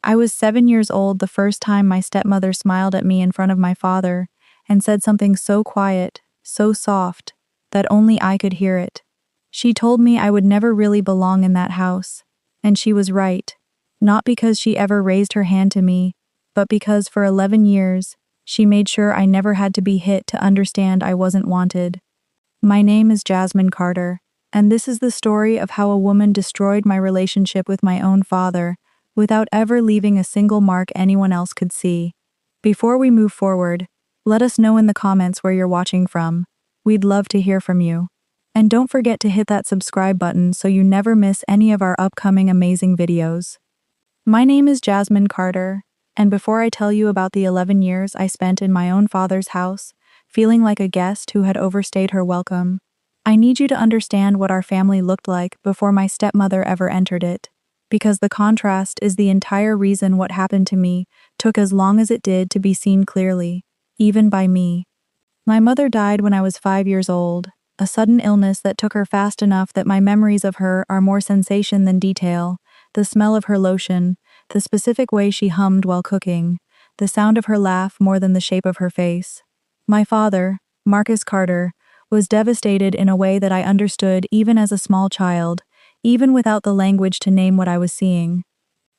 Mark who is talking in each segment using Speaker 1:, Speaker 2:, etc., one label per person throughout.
Speaker 1: I was 7 years old the first time my stepmother smiled at me in front of my father and said something so quiet, so soft, that only I could hear it. She told me I would never really belong in that house, and she was right. Not because she ever raised her hand to me, but because for 11 years, she made sure I never had to be hit to understand I wasn't wanted. My name is Jasmine Carter, and this is the story of how a woman destroyed my relationship with my own father without ever leaving a single mark anyone else could see. Before we move forward, let us know in the comments where you're watching from. We'd love to hear from you. And don't forget to hit that subscribe button so you never miss any of our upcoming amazing videos. My name is Jasmine Carter, and before I tell you about the 11 years I spent in my own father's house, feeling like a guest who had overstayed her welcome, I need you to understand what our family looked like before my stepmother ever entered it, because the contrast is the entire reason what happened to me took as long as it did to be seen clearly, even by me. My mother died when I was 5 years old, a sudden illness that took her fast enough that my memories of her are more sensation than detail. The smell of her lotion, the specific way she hummed while cooking, the sound of her laugh more than the shape of her face. My father, Marcus Carter, was devastated in a way that I understood even as a small child, even without the language to name what I was seeing.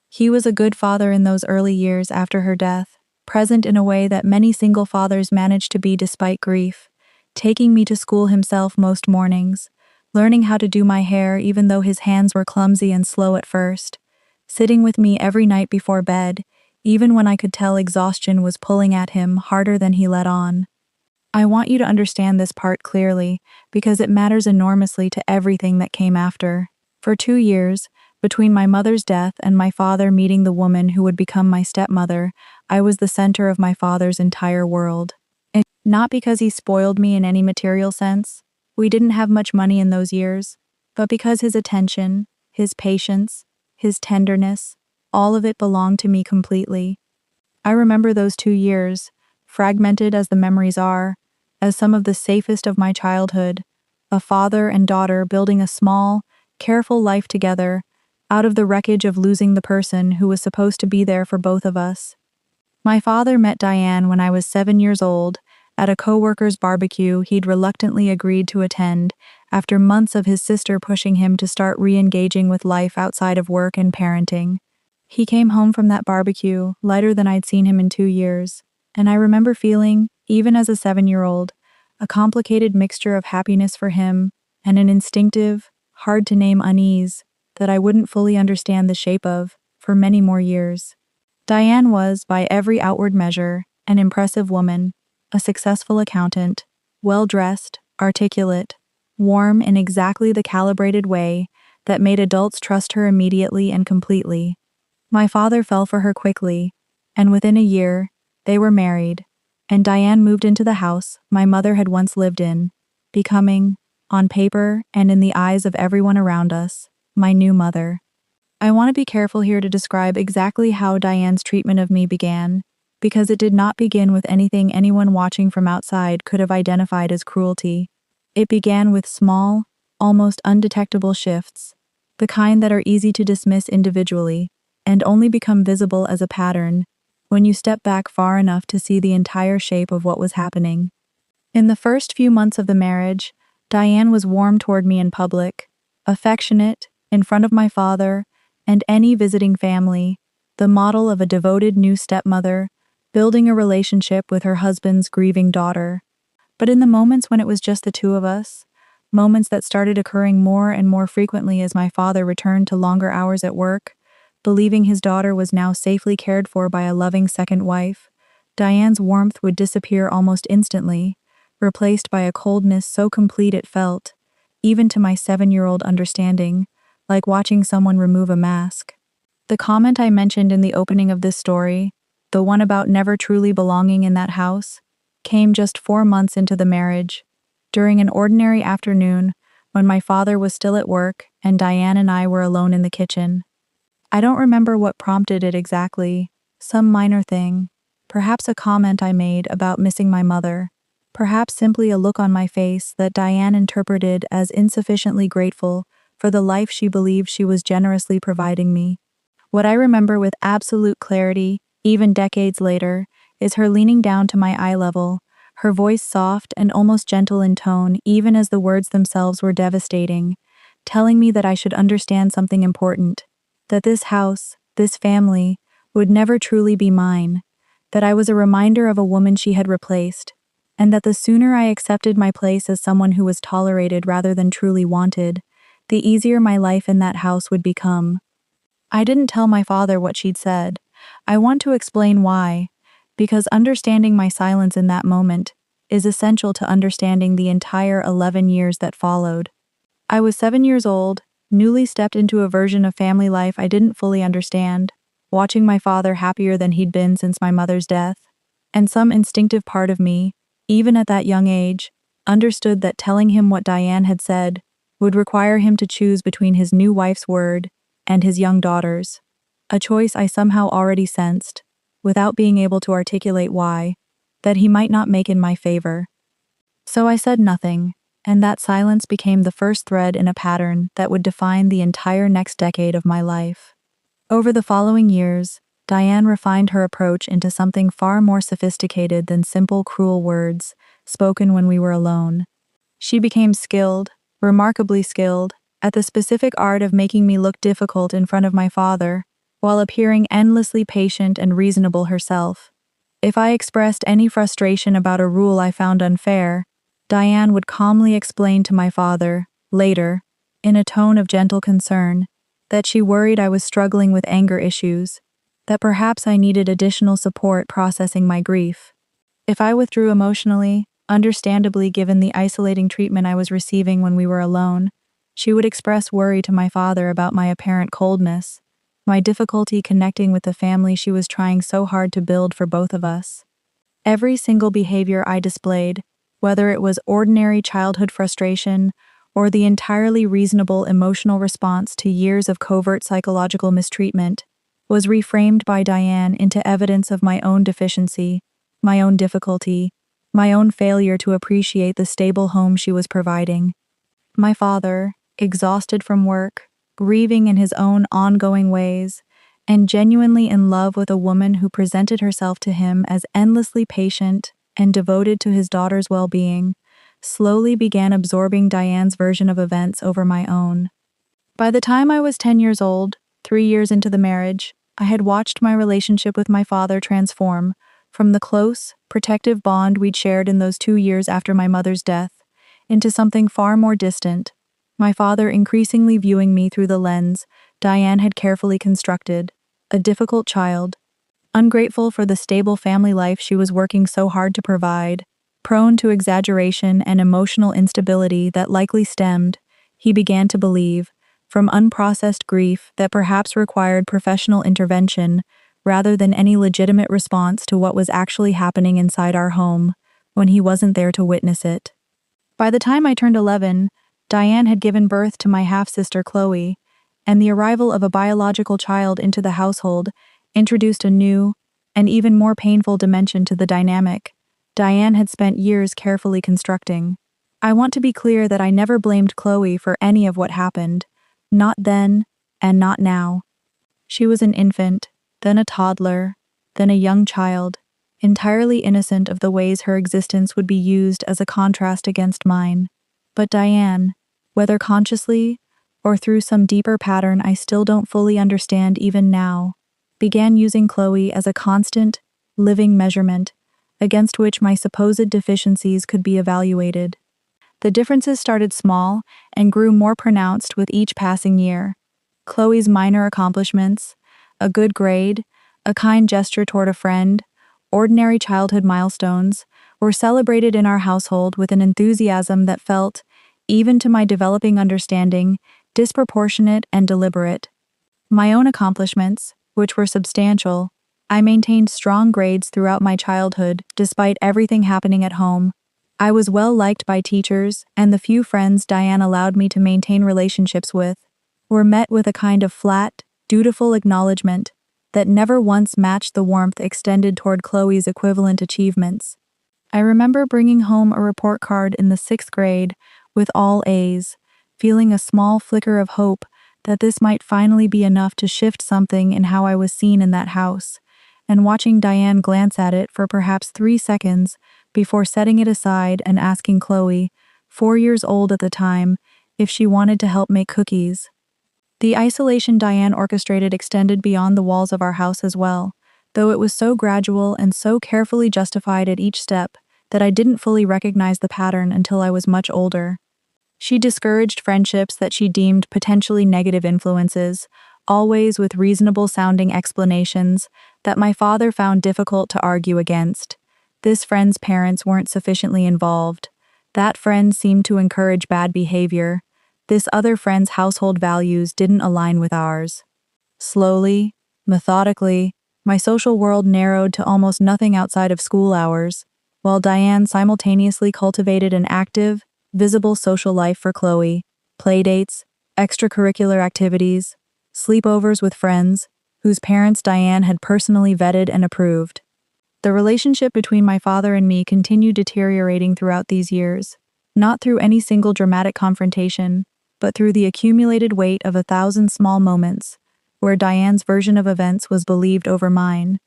Speaker 1: He was a good father in those early years after her death, present in a way that many single fathers manage to be despite grief, taking me to school himself most mornings, learning how to do my hair even though his hands were clumsy and slow at first, sitting with me every night before bed, even when I could tell exhaustion was pulling at him harder than he let on. I want you to understand this part clearly because it matters enormously to everything that came after. For 2 years, between my mother's death and my father meeting the woman who would become my stepmother, I was the center of my father's entire world. And not because he spoiled me in any material sense. We didn't have much money in those years, but because his attention, his patience, his tenderness, all of it belonged to me completely. I remember those 2 years, fragmented as the memories are, as some of the safest of my childhood, a father and daughter building a small, careful life together, out of the wreckage of losing the person who was supposed to be there for both of us. My father met Diane when I was 7 years old, at a coworker's barbecue he'd reluctantly agreed to attend after months of his sister pushing him to start re-engaging with life outside of work and parenting. He came home from that barbecue, lighter than I'd seen him in 2 years, and I remember feeling, even as a 7-year-old, a complicated mixture of happiness for him and an instinctive, hard-to-name unease that I wouldn't fully understand the shape of for many more years. Diane was, by every outward measure, an impressive woman, a successful accountant, well-dressed, articulate, warm in exactly the calibrated way that made adults trust her immediately and completely. My father fell for her quickly, and within a year, they were married, and Diane moved into the house my mother had once lived in, becoming, on paper and in the eyes of everyone around us, my new mother. I want to be careful here to describe exactly how Diane's treatment of me began, because it did not begin with anything anyone watching from outside could have identified as cruelty. It began with small, almost undetectable shifts, the kind that are easy to dismiss individually, and only become visible as a pattern when you step back far enough to see the entire shape of what was happening. In the first few months of the marriage, Diane was warm toward me in public, affectionate, in front of my father, and any visiting family, the model of a devoted new stepmother, building a relationship with her husband's grieving daughter. But in the moments when it was just the two of us, moments that started occurring more and more frequently as my father returned to longer hours at work, believing his daughter was now safely cared for by a loving second wife, Diane's warmth would disappear almost instantly, replaced by a coldness so complete it felt, even to my 7-year-old understanding, like watching someone remove a mask. The comment I mentioned in the opening of this story, the one about never truly belonging in that house, came just 4 months into the marriage, during an ordinary afternoon when my father was still at work and Diane and I were alone in the kitchen. I don't remember what prompted it exactly, some minor thing, perhaps a comment I made about missing my mother, perhaps simply a look on my face that Diane interpreted as insufficiently grateful for the life she believed she was generously providing me. What I remember with absolute clarity, even decades later, is her leaning down to my eye level, her voice soft and almost gentle in tone, even as the words themselves were devastating, telling me that I should understand something important, that this house, this family, would never truly be mine, that I was a reminder of a woman she had replaced, and that the sooner I accepted my place as someone who was tolerated rather than truly wanted, the easier my life in that house would become. I didn't tell my father what she'd said. I want to explain why, because understanding my silence in that moment is essential to understanding the entire 11 years that followed. I was 7 years old, newly stepped into a version of family life I didn't fully understand, watching my father happier than he'd been since my mother's death, and some instinctive part of me, even at that young age, understood that telling him what Diane had said would require him to choose between his new wife's word and his young daughter's, a choice I somehow already sensed, without being able to articulate why, that he might not make in my favor. So I said nothing, and that silence became the first thread in a pattern that would define the entire next decade of my life. Over the following years, Diane refined her approach into something far more sophisticated than simple, cruel words spoken when we were alone. She became skilled, remarkably skilled, at the specific art of making me look difficult in front of my father, while appearing endlessly patient and reasonable herself. If I expressed any frustration about a rule I found unfair, Diane would calmly explain to my father, later, in a tone of gentle concern, that she worried I was struggling with anger issues, that perhaps I needed additional support processing my grief. If I withdrew emotionally, understandably given the isolating treatment I was receiving when we were alone, she would express worry to my father about my apparent coldness, my difficulty connecting with the family she was trying so hard to build for both of us. Every single behavior I displayed, whether it was ordinary childhood frustration or the entirely reasonable emotional response to years of covert psychological mistreatment, was reframed by Diane into evidence of my own deficiency, my own difficulty, my own failure to appreciate the stable home she was providing. My father, exhausted from work, grieving in his own ongoing ways, and genuinely in love with a woman who presented herself to him as endlessly patient and devoted to his daughter's well-being, slowly began absorbing Diane's version of events over my own. By the time I was 10 years old, 3 years into the marriage, I had watched my relationship with my father transform from the close, protective bond we'd shared in those 2 years after my mother's death into something far more distant, my father increasingly viewing me through the lens Diane had carefully constructed, a difficult child, ungrateful for the stable family life she was working so hard to provide, prone to exaggeration and emotional instability that likely stemmed, he began to believe, from unprocessed grief that perhaps required professional intervention rather than any legitimate response to what was actually happening inside our home when he wasn't there to witness it. By the time I turned 11, Diane had given birth to my half-sister Chloe, and the arrival of a biological child into the household introduced a new and even more painful dimension to the dynamic Diane had spent years carefully constructing. I want to be clear that I never blamed Chloe for any of what happened, not then and not now. She was an infant, then a toddler, then a young child, entirely innocent of the ways her existence would be used as a contrast against mine. But Diane, whether consciously or through some deeper pattern I still don't fully understand even now, began using Chloe as a constant, living measurement against which my supposed deficiencies could be evaluated. The differences started small and grew more pronounced with each passing year. Chloe's minor accomplishments, a good grade, a kind gesture toward a friend, ordinary childhood milestones, were celebrated in our household with an enthusiasm that felt, even to my developing understanding, disproportionate and deliberate. My own accomplishments, which were substantial, I maintained strong grades throughout my childhood despite everything happening at home. I was well liked by teachers, and the few friends Diane allowed me to maintain relationships with were met with a kind of flat, dutiful acknowledgement that never once matched the warmth extended toward Chloe's equivalent achievements. I remember bringing home a report card in the 6th grade with all A's, feeling a small flicker of hope that this might finally be enough to shift something in how I was seen in that house, and watching Diane glance at it for perhaps 3 seconds before setting it aside and asking Chloe, 4 years old at the time, if she wanted to help make cookies. The isolation Diane orchestrated extended beyond the walls of our house as well, though it was so gradual and so carefully justified at each step that I didn't fully recognize the pattern until I was much older. She discouraged friendships that she deemed potentially negative influences, always with reasonable-sounding explanations that my father found difficult to argue against. This friend's parents weren't sufficiently involved. That friend seemed to encourage bad behavior. This other friend's household values didn't align with ours. Slowly, methodically, my social world narrowed to almost nothing outside of school hours, while Diane simultaneously cultivated an active, visible social life for Chloe, playdates, extracurricular activities, sleepovers with friends, whose parents Diane had personally vetted and approved. The relationship between my father and me continued deteriorating throughout these years, not through any single dramatic confrontation, but through the accumulated weight of 1,000 small moments, where Diane's version of events was believed over mine,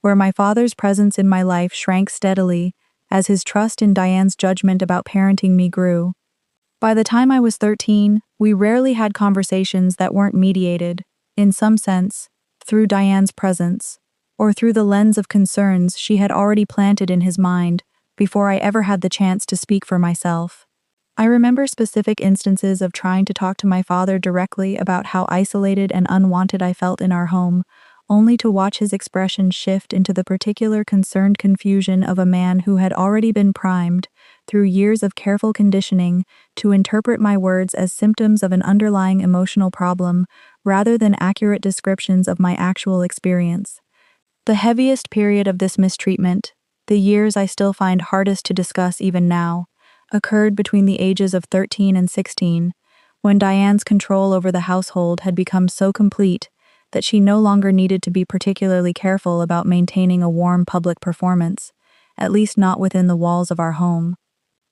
Speaker 1: where my father's presence in my life shrank steadily as his trust in Diane's judgment about parenting me grew. By the time I was 13, we rarely had conversations that weren't mediated, in some sense, through Diane's presence, or through the lens of concerns she had already planted in his mind before I ever had the chance to speak for myself. I remember specific instances of trying to talk to my father directly about how isolated and unwanted I felt in our home, only to watch his expression shift into the particular concerned confusion of a man who had already been primed, through years of careful conditioning, to interpret my words as symptoms of an underlying emotional problem rather than accurate descriptions of my actual experience. The heaviest period of this mistreatment, the years I still find hardest to discuss even now, occurred between the ages of 13 and 16, when Diane's control over the household had become so complete that she no longer needed to be particularly careful about maintaining a warm public performance, at least not within the walls of our home.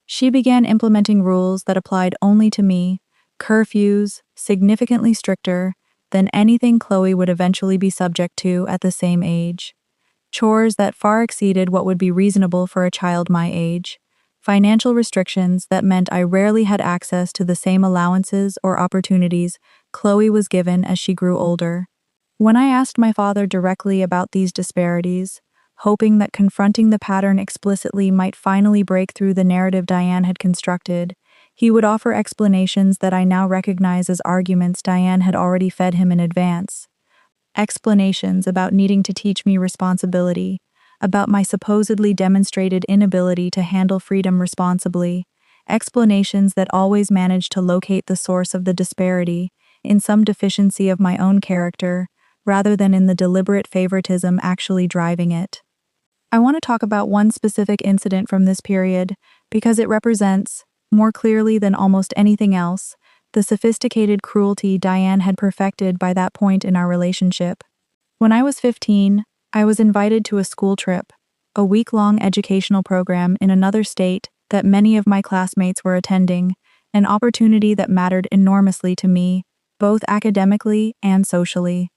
Speaker 1: She began implementing rules that applied only to me, curfews, significantly stricter than anything Chloe would eventually be subject to at the same age. Chores that far exceeded what would be reasonable for a child my age. Financial restrictions that meant I rarely had access to the same allowances or opportunities Chloe was given as she grew older. When I asked my father directly about these disparities, hoping that confronting the pattern explicitly might finally break through the narrative Diane had constructed, he would offer explanations that I now recognize as arguments Diane had already fed him in advance. Explanations about needing to teach me responsibility, about my supposedly demonstrated inability to handle freedom responsibly, explanations that always managed to locate the source of the disparity in some deficiency of my own character, rather than in the deliberate favoritism actually driving it. I want to talk about one specific incident from this period because it represents, more clearly than almost anything else, the sophisticated cruelty Diane had perfected by that point in our relationship. When I was 15, I was invited to a school trip, a week-long educational program in another state that many of my classmates were attending, an opportunity that mattered enormously to me, both academically and socially.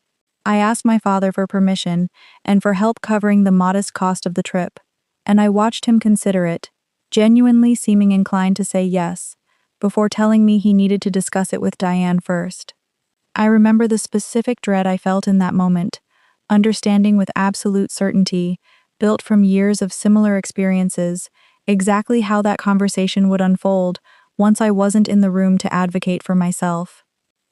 Speaker 1: I asked my father for permission and for help covering the modest cost of the trip, and I watched him consider it, genuinely seeming inclined to say yes, before telling me he needed to discuss it with Diane first. I remember the specific dread I felt in that moment, understanding with absolute certainty, built from years of similar experiences, exactly how that conversation would unfold once I wasn't in the room to advocate for myself.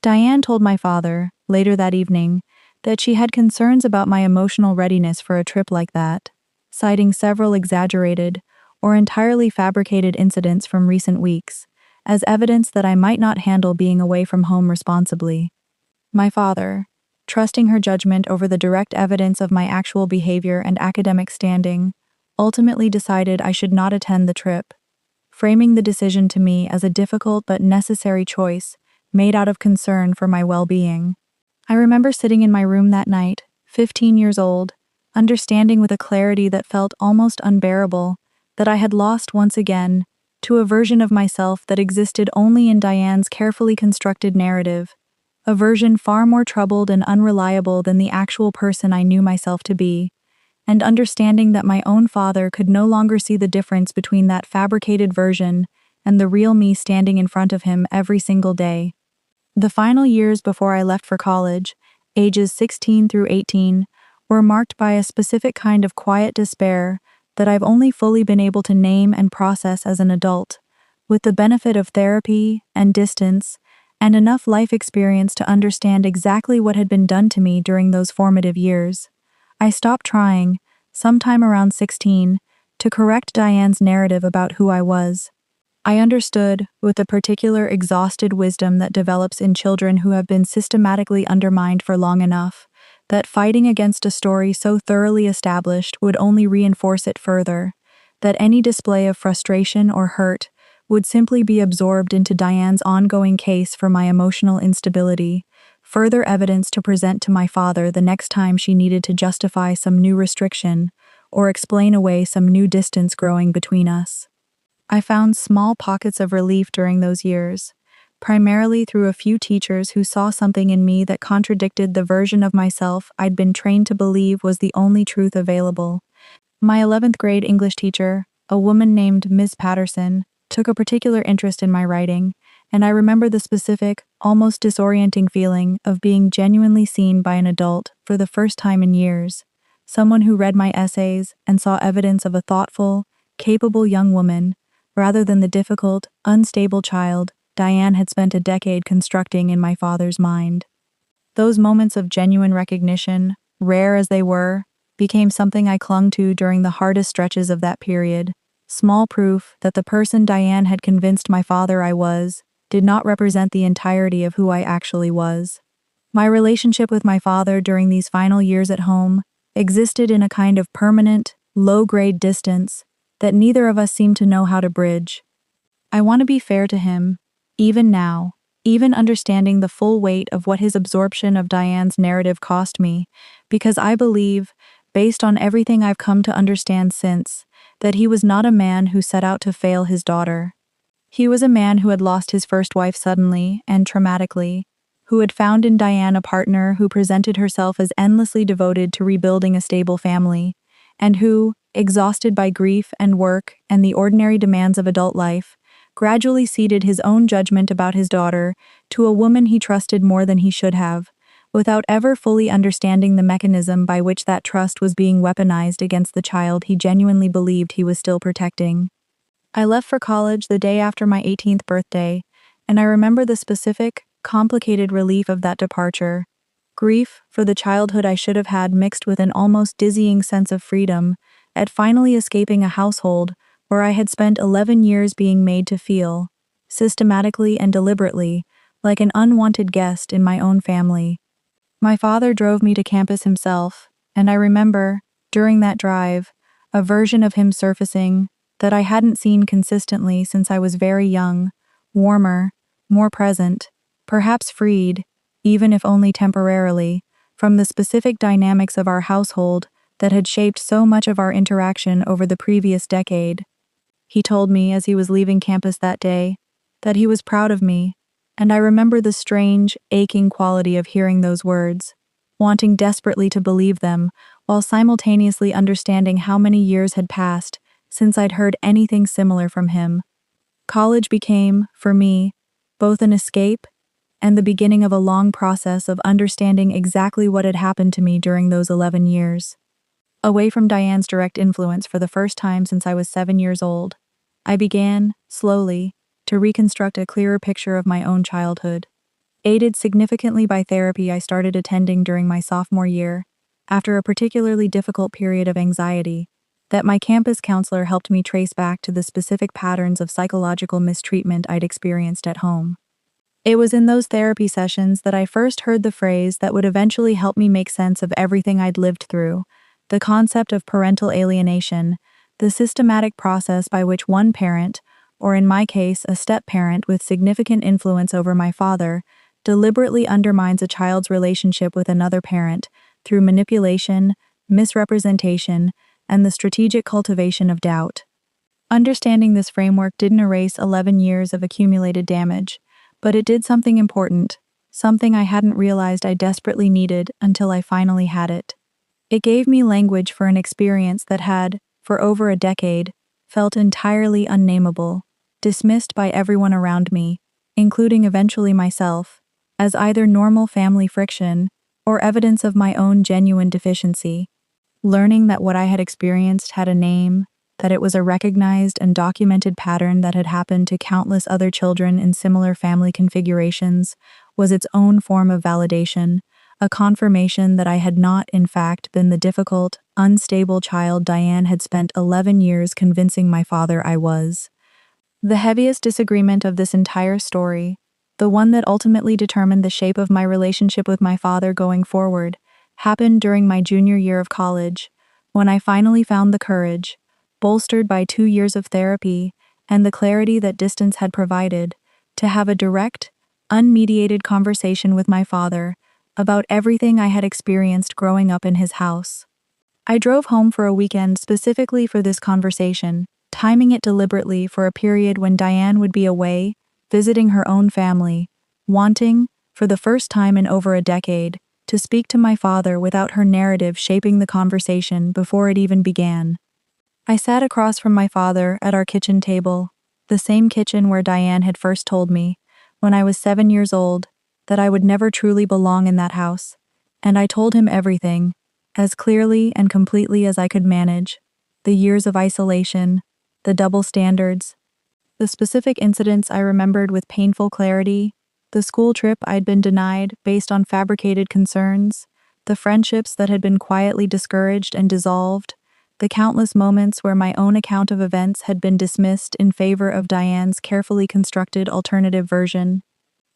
Speaker 1: Diane told my father, later that evening, that she had concerns about my emotional readiness for a trip like that, citing several exaggerated or entirely fabricated incidents from recent weeks as evidence that I might not handle being away from home responsibly. My father, trusting her judgment over the direct evidence of my actual behavior and academic standing, ultimately decided I should not attend the trip, framing the decision to me as a difficult but necessary choice made out of concern for my well-being. I remember sitting in my room that night, 15 years old, understanding with a clarity that felt almost unbearable that I had lost once again to a version of myself that existed only in Diane's carefully constructed narrative, a version far more troubled and unreliable than the actual person I knew myself to be, and understanding that my own father could no longer see the difference between that fabricated version and the real me standing in front of him every single day. The final years before I left for college, ages 16 through 18, were marked by a specific kind of quiet despair that I've only fully been able to name and process as an adult, with the benefit of therapy and distance and enough life experience to understand exactly what had been done to me during those formative years. I stopped trying, sometime around 16, to correct Diane's narrative about who I was. I understood, with the particular exhausted wisdom that develops in children who have been systematically undermined for long enough, that fighting against a story so thoroughly established would only reinforce it further, that any display of frustration or hurt would simply be absorbed into Diane's ongoing case for my emotional instability, further evidence to present to my father the next time she needed to justify some new restriction or explain away some new distance growing between us. I found small pockets of relief during those years, primarily through a few teachers who saw something in me that contradicted the version of myself I'd been trained to believe was the only truth available. My 11th grade English teacher, a woman named Miss Patterson, took a particular interest in my writing, and I remember the specific, almost disorienting feeling of being genuinely seen by an adult for the first time in years, someone who read my essays and saw evidence of a thoughtful, capable young woman, rather than the difficult, unstable child Diane had spent a decade constructing in my father's mind. Those moments of genuine recognition, rare as they were, became something I clung to during the hardest stretches of that period, small proof that the person Diane had convinced my father I was did not represent the entirety of who I actually was. My relationship with my father during these final years at home existed in a kind of permanent, low-grade distance that neither of us seemed to know how to bridge. I want to be fair to him, even now, even understanding the full weight of what his absorption of Diane's narrative cost me, because I believe, based on everything I've come to understand since, that he was not a man who set out to fail his daughter. He was a man who had lost his first wife suddenly and traumatically, who had found in Diane a partner who presented herself as endlessly devoted to rebuilding a stable family, and who, exhausted by grief and work and the ordinary demands of adult life, gradually ceded his own judgment about his daughter to a woman he trusted more than he should have, without ever fully understanding the mechanism by which that trust was being weaponized against the child he genuinely believed he was still protecting. I left for college the day after my 18th birthday, and I remember the specific, complicated relief of that departure. Grief for the childhood I should have had mixed with an almost dizzying sense of freedom at finally escaping a household where I had spent 11 years being made to feel, systematically and deliberately, like an unwanted guest in my own family. My father drove me to campus himself, and I remember, during that drive, a version of him surfacing that I hadn't seen consistently since I was very young, warmer, more present, perhaps freed, even if only temporarily, from the specific dynamics of our household that had shaped so much of our interaction over the previous decade. He told me as he was leaving campus that day that he was proud of me, and I remember the strange, aching quality of hearing those words, wanting desperately to believe them, while simultaneously understanding how many years had passed since I'd heard anything similar from him. College became, for me, both an escape and the beginning of a long process of understanding exactly what had happened to me during those 11 years. Away from Diane's direct influence for the first time since I was 7 years old, I began, slowly, to reconstruct a clearer picture of my own childhood. Aided significantly by therapy I started attending during my sophomore year, after a particularly difficult period of anxiety, that my campus counselor helped me trace back to the specific patterns of psychological mistreatment I'd experienced at home. It was in those therapy sessions that I first heard the phrase that would eventually help me make sense of everything I'd lived through, the concept of parental alienation, the systematic process by which one parent, or in my case a step-parent with significant influence over my father, deliberately undermines a child's relationship with another parent through manipulation, misrepresentation, and the strategic cultivation of doubt. Understanding this framework didn't erase 11 years of accumulated damage, but it did something important. something I hadn't realized I desperately needed until I finally had it. It gave me language for an experience that had, for over a decade, felt entirely unnameable, dismissed by everyone around me, including eventually myself, as either normal family friction or evidence of my own genuine deficiency. Learning that what I had experienced had a name, that it was a recognized and documented pattern that had happened to countless other children in similar family configurations, was its own form of validation, a confirmation that I had not, in fact, been the difficult, unstable child Diane had spent 11 years convincing my father I was. The heaviest disagreement of this entire story, the one that ultimately determined the shape of my relationship with my father going forward, happened during my junior year of college, when I finally found the courage, bolstered by 2 years of therapy and the clarity that distance had provided, to have a direct, unmediated conversation with my father about everything I had experienced growing up in his house. I drove home for a weekend specifically for this conversation, timing it deliberately for a period when Diane would be away, visiting her own family, wanting, for the first time in over a decade, to speak to my father without her narrative shaping the conversation before it even began. I sat across from my father at our kitchen table, the same kitchen where Diane had first told me, when I was 7 years old, that I would never truly belong in that house, and I told him everything, as clearly and completely as I could manage: the years of isolation, the double standards, the specific incidents I remembered with painful clarity, the school trip I'd been denied based on fabricated concerns, the friendships that had been quietly discouraged and dissolved, the countless moments where my own account of events had been dismissed in favor of Diane's carefully constructed alternative version.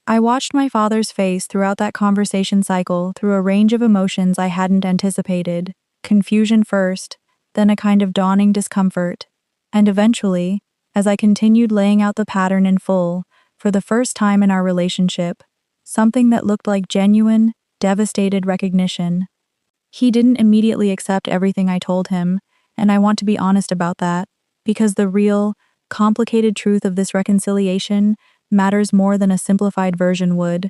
Speaker 1: I watched my father's face throughout that conversation cycle through a range of emotions I hadn't anticipated: confusion first, then a kind of dawning discomfort, and eventually, as I continued laying out the pattern in full, for the first time in our relationship, something that looked like genuine, devastated recognition. He didn't immediately accept everything I told him, and I want to be honest about that, because the real, complicated truth of this reconciliation matters more than a simplified version would.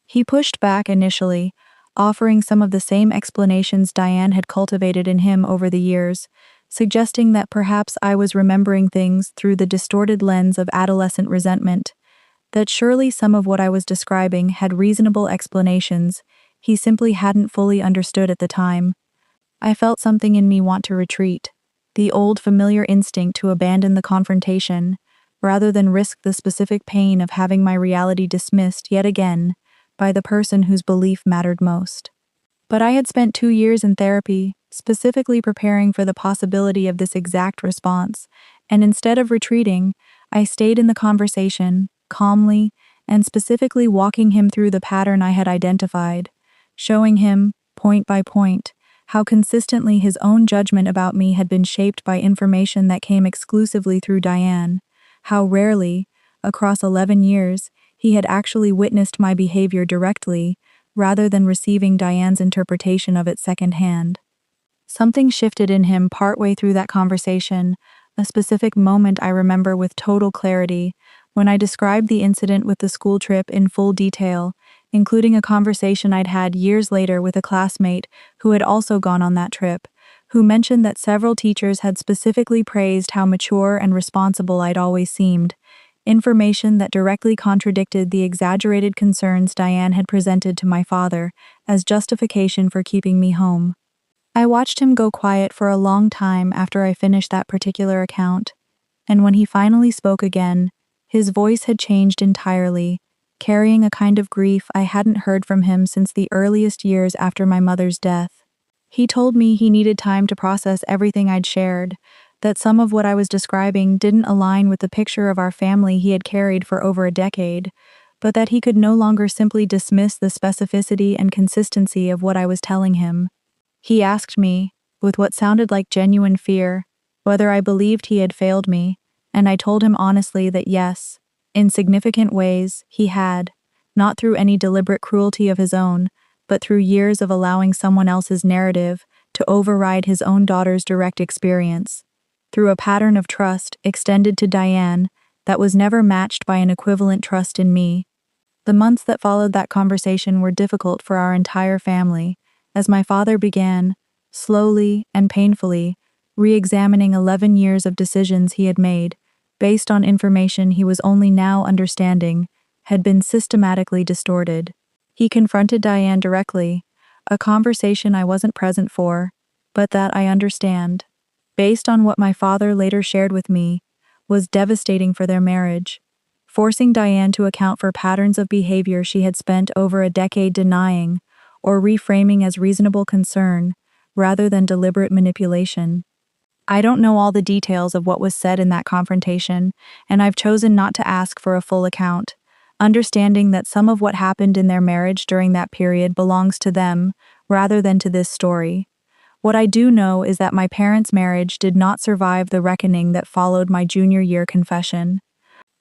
Speaker 1: He pushed back initially, offering some of the same explanations Diane had cultivated in him over the years, suggesting that perhaps I was remembering things through the distorted lens of adolescent resentment, that surely some of what I was describing had reasonable explanations he simply hadn't fully understood at the time. I felt something in me want to retreat, the old familiar instinct to abandon the confrontation, rather than risk the specific pain of having my reality dismissed yet again by the person whose belief mattered most. But I had spent 2 years in therapy, specifically preparing for the possibility of this exact response, and instead of retreating, I stayed in the conversation, calmly and specifically walking him through the pattern I had identified, showing him, point by point, how consistently his own judgment about me had been shaped by information that came exclusively through Diane, how rarely, across 11 years, he had actually witnessed my behavior directly, rather than receiving Diane's interpretation of it secondhand. Something shifted in him partway through that conversation, a specific moment I remember with total clarity, when I described the incident with the school trip in full detail, including a conversation I'd had years later with a classmate who had also gone on that trip, who mentioned that several teachers had specifically praised how mature and responsible I'd always seemed, information that directly contradicted the exaggerated concerns Diane had presented to my father as justification for keeping me home. I watched him go quiet for a long time after I finished that particular account, and when he finally spoke again, his voice had changed entirely, carrying a kind of grief I hadn't heard from him since the earliest years after my mother's death. He told me he needed time to process everything I'd shared, that some of what I was describing didn't align with the picture of our family he had carried for over a decade, but that he could no longer simply dismiss the specificity and consistency of what I was telling him. He asked me, with what sounded like genuine fear, whether I believed he had failed me, and I told him honestly that yes, in significant ways, he had, not through any deliberate cruelty of his own, but through years of allowing someone else's narrative to override his own daughter's direct experience, through a pattern of trust extended to Diane that was never matched by an equivalent trust in me. The months that followed that conversation were difficult for our entire family, as my father began, slowly and painfully, re-examining 11 years of decisions he had made, based on information he was only now understanding, had been systematically distorted. He confronted Diane directly, a conversation I wasn't present for, but that I understand, based on what my father later shared with me, was devastating for their marriage, forcing Diane to account for patterns of behavior she had spent over a decade denying or reframing as reasonable concern rather than deliberate manipulation. I don't know all the details of what was said in that confrontation, and I've chosen not to ask for a full account, understanding that some of what happened in their marriage during that period belongs to them rather than to this story. What I do know is that my parents' marriage did not survive the reckoning that followed my junior year confession.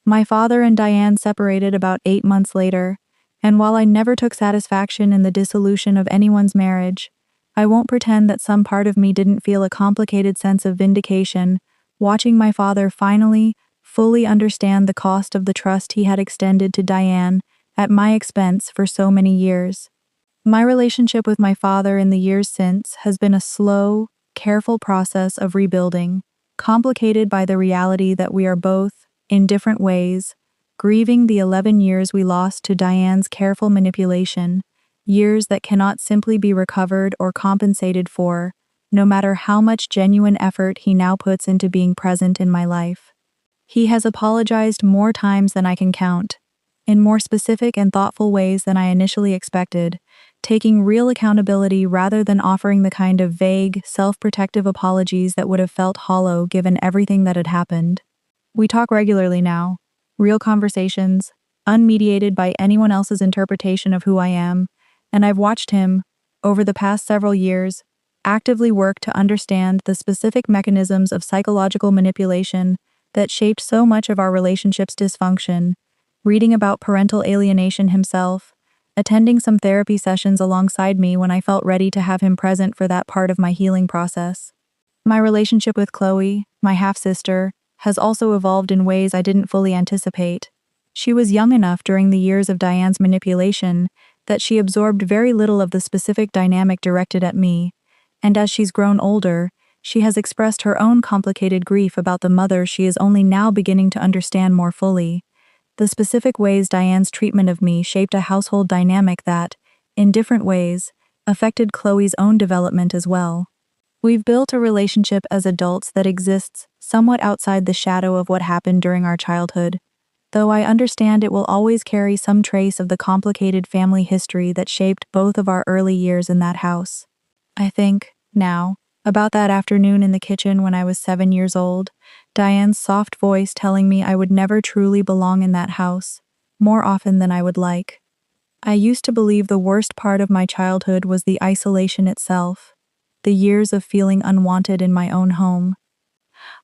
Speaker 1: My father and Diane separated about 8 months later, and while I never took satisfaction in the dissolution of anyone's marriage, I won't pretend that some part of me didn't feel a complicated sense of vindication watching my father finally, fully understand the cost of the trust he had extended to Diane at my expense for so many years. My relationship with my father in the years since has been a slow, careful process of rebuilding, complicated by the reality that we are both, in different ways, grieving the 11 years we lost to Diane's careful manipulation, years that cannot simply be recovered or compensated for, no matter how much genuine effort he now puts into being present in my life. He has apologized more times than I can count, in more specific and thoughtful ways than I initially expected, taking real accountability rather than offering the kind of vague, self-protective apologies that would have felt hollow given everything that had happened. We talk regularly now, real conversations, unmediated by anyone else's interpretation of who I am, and I've watched him, over the past several years, actively work to understand the specific mechanisms of psychological manipulation that shaped so much of our relationship's dysfunction, reading about parental alienation himself, attending some therapy sessions alongside me when I felt ready to have him present for that part of my healing process. My relationship with Chloe, my half-sister, has also evolved in ways I didn't fully anticipate. She was young enough during the years of Diane's manipulation that she absorbed very little of the specific dynamic directed at me, and as she's grown older, she has expressed her own complicated grief about the mother she is only now beginning to understand more fully. The specific ways Diane's treatment of me shaped a household dynamic that, in different ways, affected Chloe's own development as well. We've built a relationship as adults that exists somewhat outside the shadow of what happened during our childhood, though I understand it will always carry some trace of the complicated family history that shaped both of our early years in that house. I think, now, about that afternoon in the kitchen when I was 7 years old, Diane's soft voice telling me I would never truly belong in that house, more often than I would like. I used to believe the worst part of my childhood was the isolation itself, the years of feeling unwanted in my own home.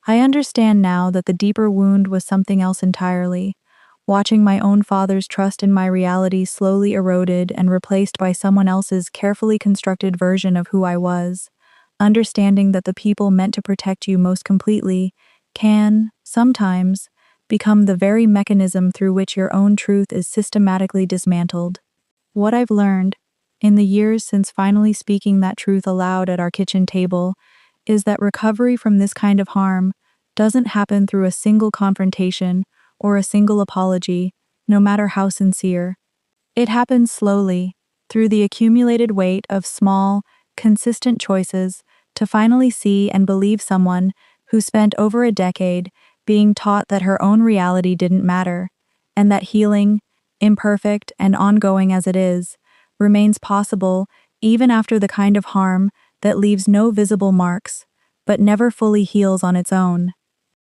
Speaker 1: I understand now that the deeper wound was something else entirely, watching my own father's trust in my reality slowly eroded and replaced by someone else's carefully constructed version of who I was, understanding that the people meant to protect you most completely can, sometimes, become the very mechanism through which your own truth is systematically dismantled. What I've learned, in the years since finally speaking that truth aloud at our kitchen table, is that recovery from this kind of harm doesn't happen through a single confrontation or a single apology, no matter how sincere. It happens slowly, through the accumulated weight of small, consistent choices to finally see and believe someone who spent over a decade being taught that her own reality didn't matter, and that healing, imperfect and ongoing as it is, remains possible even after the kind of harm that leaves no visible marks, but never fully heals on its own.